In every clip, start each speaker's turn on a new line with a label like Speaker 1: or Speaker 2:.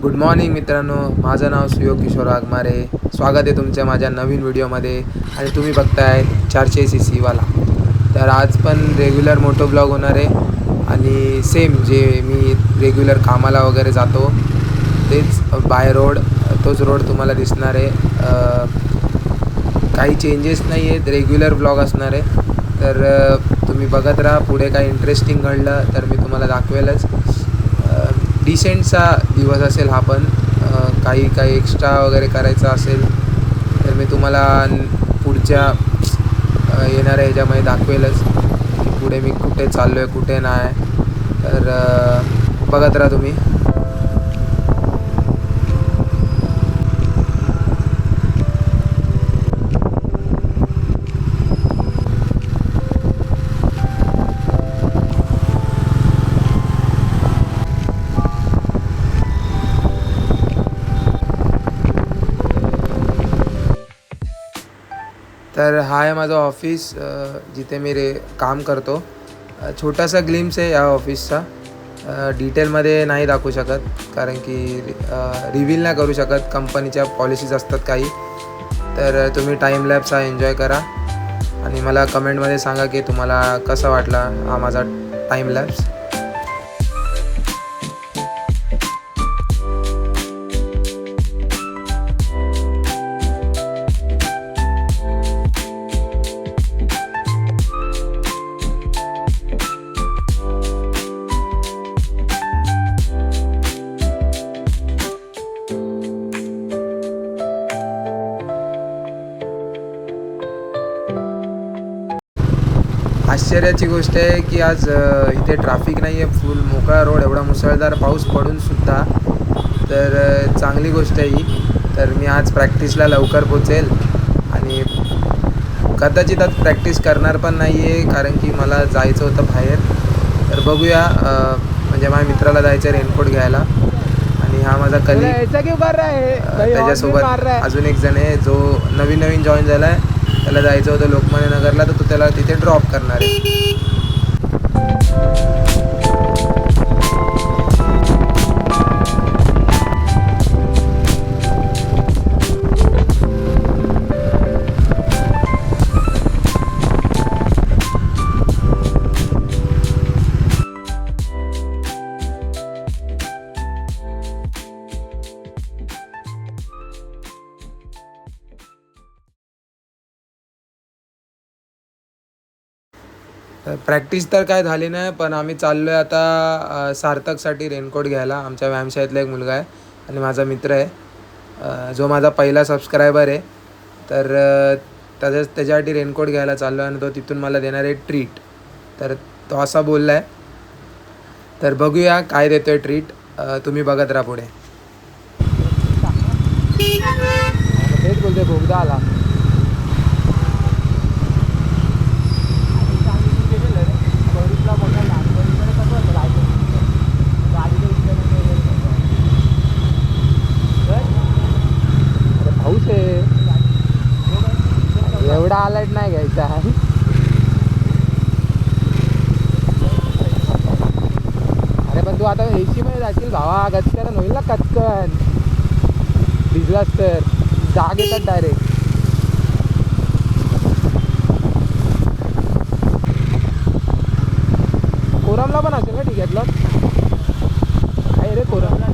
Speaker 1: Good morning मित्रांनो, माझं नाव सुयोग किशोर आगमारे. स्वागत आहे तुमच्या माझ्या नवीन व्हिडिओमध्ये. आणि तुम्ही बघताय 400cc वाला. तर आज पण रेग्युलर मोटो ब्लॉग होणार आहे आणि सेम जे मी रेग्युलर कामाला वगैरे जातो तेच बाय रोड, तोच रोड तुम्हाला दिसणार आहे. काही चेंजेस नाही आहेत, रेग्युलर ब्लॉग असणार आहे. तर तुम्ही बघत राहा. पुढे काही इंटरेस्टिंग घडलं तर मी तुम्हाला दाखवेलच. डिसेंटचा दिवस असेल हा पण. काही एक्स्ट्रा वगैरे करायचं असेल तर मी तुम्हाला पुढच्या येणाऱ्या ह्याच्यामध्ये दाखवेलच की पुढे मी कुठे चाललो आहे कुठे नाही. तर बघत राहा तुम्ही. तर हा आहे माझं ऑफिस, जिथे मी काम करतो. छोटासा ग्लिम्स आहे या ऑफिसचा. डिटेलमध्ये नाही दाखवू शकत कारण की रिव्हील नाही करू शकत. कंपनीच्या पॉलिसीज असतात काही. तर तुम्ही टाईम लॅप्स हा एन्जॉय करा आणि मला कमेंटमध्ये सांगा की तुम्हाला कसा वाटला हा माझा टाईम लॅप्स. आश्चर्याची गोष्ट आहे की आज इथे ट्रॅफिक नाही आहे. फुल मोकळा रोड, एवढा मुसळधार पाऊस पडूनसुद्धा. तर चांगली गोष्ट आहे ही. तर मी आज प्रॅक्टिसला लवकर पोचेल आणि कदाचित आज प्रॅक्टिस करणार पण नाही आहे कारण की मला जायचं होतं बाहेर. तर बघूया. म्हणजे माझ्या मित्राला जायचं आहे रेनकोट घ्यायला आणि हा माझा कलीग. त्याच्यासोबत अजून एक जण आहे जो नवीन जॉईन झाला आहे. त्याला जायचं होतं लोकमान्य नगरला, तर तो त्याला तिथे ड्रॉप करणार आहे. प्रॅक्टिस तर काय झाली नाही, पण आम्ही चाललो आहे आता सार्थकसाठी रेनकोट घ्यायला. आमच्या व्यायामशाळेतला एक मुलगा आहे आणि माझा मित्र आहे, जो माझा पहिला सबस्क्रायबर आहे. तर त्याच्यासाठी रेनकोट घ्यायला चाललो आहे आणि तो तिथून मला देणार आहे ट्रीट. तर तो असा बोलला आहे. तर बघूया काय देतो आहे ट्रीट. तुम्ही बघत राहा पुढे. तेच बोलते भोगदा आला. पाऊस आहे, एवढा अलर्ट नाही घ्यायचा. अरे पण तू आता AC मध्ये जाशील भावा, गचकन होईल ना. कचकन भिजलास तर जाग येतात डायरेक्ट. कोरमला पण असेल ना ठीक आहे रे कोरमला.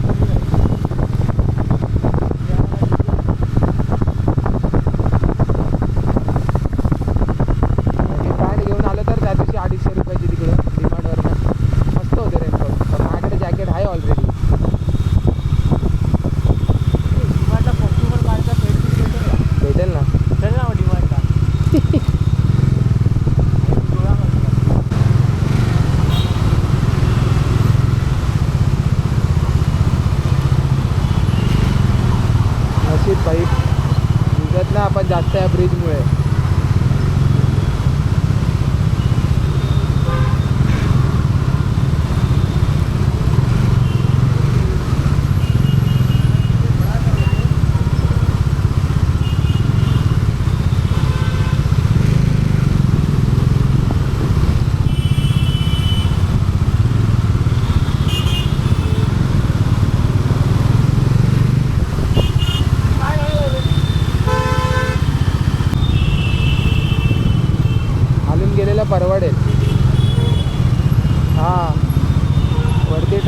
Speaker 1: पॅन्ट घेऊन आलं तर त्या दिवशी 250 रुपयाची तिकडं डिमांडवरनं मस्त होते रेनकोट. पण माझ्याकडे जॅकेट आहे ऑलरेडी. भेटेल ना. नशीब बाईक भिजत ना आपण जास्त या ब्रिजमुळे.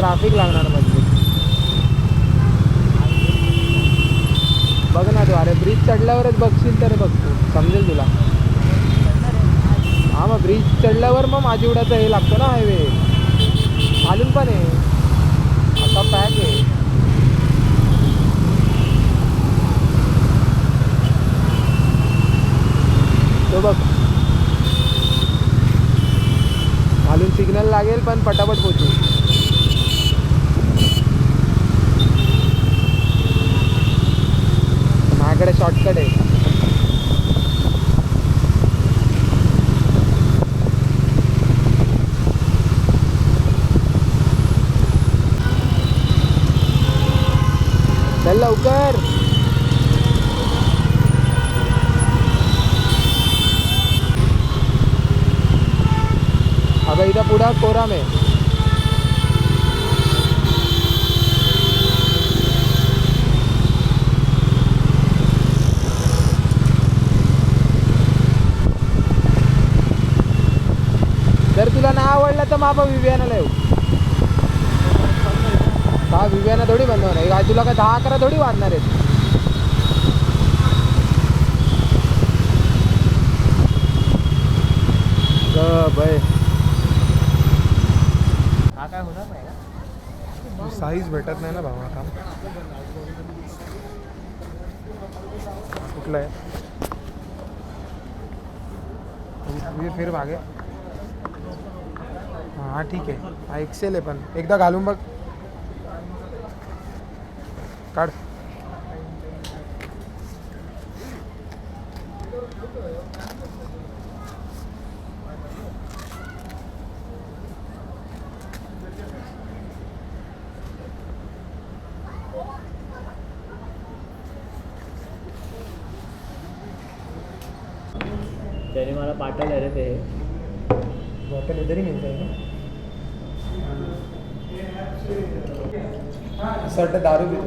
Speaker 1: ट्रॅफिक लागणार म्हणजे. बघ ना तू, अरे ब्रिज चढल्यावरच बघशील तर बघ तू, समजेल तुला. हां मग ब्रिज चढल्यावर मग माझीवड्याचं हे लागतं ना हायवे, खालून पण आहे आता पॅक आहे. तो बघ खालून सिग्नल लागेल पण पटापट पोचू. माझ्याकडे शॉर्टकट आहे. चल लवकर. अगं इथं पुढं कोराम आहे. जर तुला नाही आवडलं तर मग विव्यानाला येऊ. का विव्याना थोडी बनवणार आहे काय, तुला काय 10-11 थोडी वाढणार आहेत. बाय
Speaker 2: हा काय होणार नाही का?
Speaker 1: साईज भेटत नाही ना भावा आता. कुठलं आहे फिर मागे. हां ठीक आहे, हा एक्सेल आहे पण एकदा घालून बघ. काढ.
Speaker 2: त्याने मला पाठवलं रे ते
Speaker 1: बॉटल इधर ही मिळत आहे ना. असं वाटतं दारू पितो.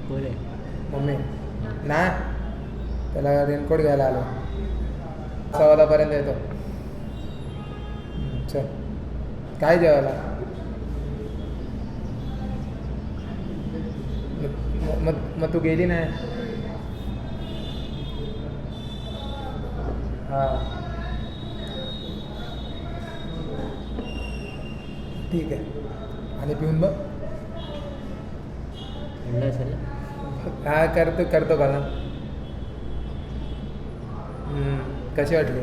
Speaker 2: बोले
Speaker 1: मम्मी ना, त्याला रेनकोट घ्यायला आलो. 6:15 येतो. चल काय जेवायला. मग तू गेली नाही. हां ठीक आहे. आणि पिऊन बघ. हा करतो का ना. कशी वाटली.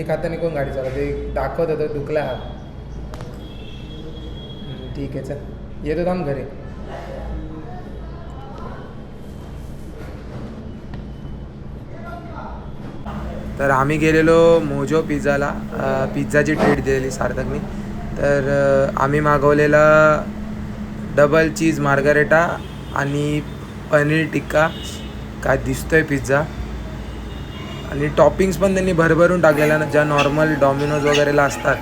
Speaker 1: एक हाताने कोण गाडी चालवत, ते दाखवत होतं दुखला हात. ठीक आहे चल येतो थांब घरी. तर आम्ही गेलेलो मोजो पिझ्झाला. पिझ्झाची ट्रीट दिलेली सार्थकनी. तर आम्ही मागवलेला डबल चीज मार्गारेटा आणि पनीर टिक्का. काय दिसतोय पिझ्झा. आणि टॉपिंग्स पण त्यांनी भरभरून टाकलेल्या ना, ज्या नॉर्मल डॉमिनोज वगैरेला असतात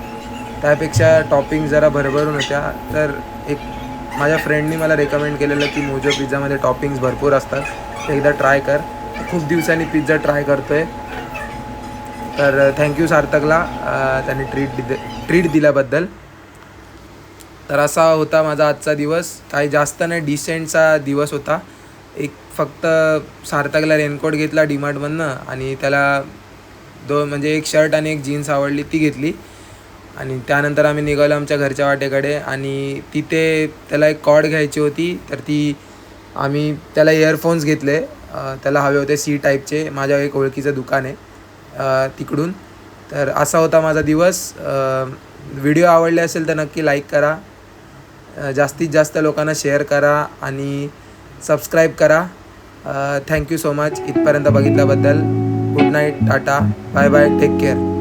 Speaker 1: त्यापेक्षा टॉपिंग जरा भरभरून होत्या. तर एक माझ्या फ्रेंडनी मला रेकमेंड केलेलं की मोजो पिझ्झामध्ये टॉपिंग्स भरपूर असतात, एकदा ट्राय कर. खूप दिवसांनी पिझ्झा ट्राय करतो आहे. तर थँक्यू सार्थकला त्यांनी ट्रीट दिल्याबद्दल. तर असा होता माझा आजचा दिवस. काही जास्त नाही, डिसेंटचा दिवस होता. एक फक्त सार्थकला रेनकोट घेतला डीमार्टमधनं आणि त्याला म्हणजे एक शर्ट आणि एक जीन्स आवडली ती घेतली. आणि त्यानंतर आम्ही निघालो आमच्या घरच्या वाटेकडे. आणि तिथे त्याला एक कॉर्ड घ्यायची होती, तर आम्ही त्याला इयरफोन्स घेतले. त्याला हवे होते सी टाईपचे. माझ्या एक ओळखीचं दुकान आहे तिकडून. तर असा होता माझा दिवस. व्हिडिओ आवडले असेल तर नक्की लाईक करा, जास्तीत जास्त लोकांना शेअर करा आणि सबस्क्राईब करा. थँक्यू सो मच इथपर्यंत बघितल्याबद्दल. गुड नाईट, टाटा, बाय बाय, टेक केअर.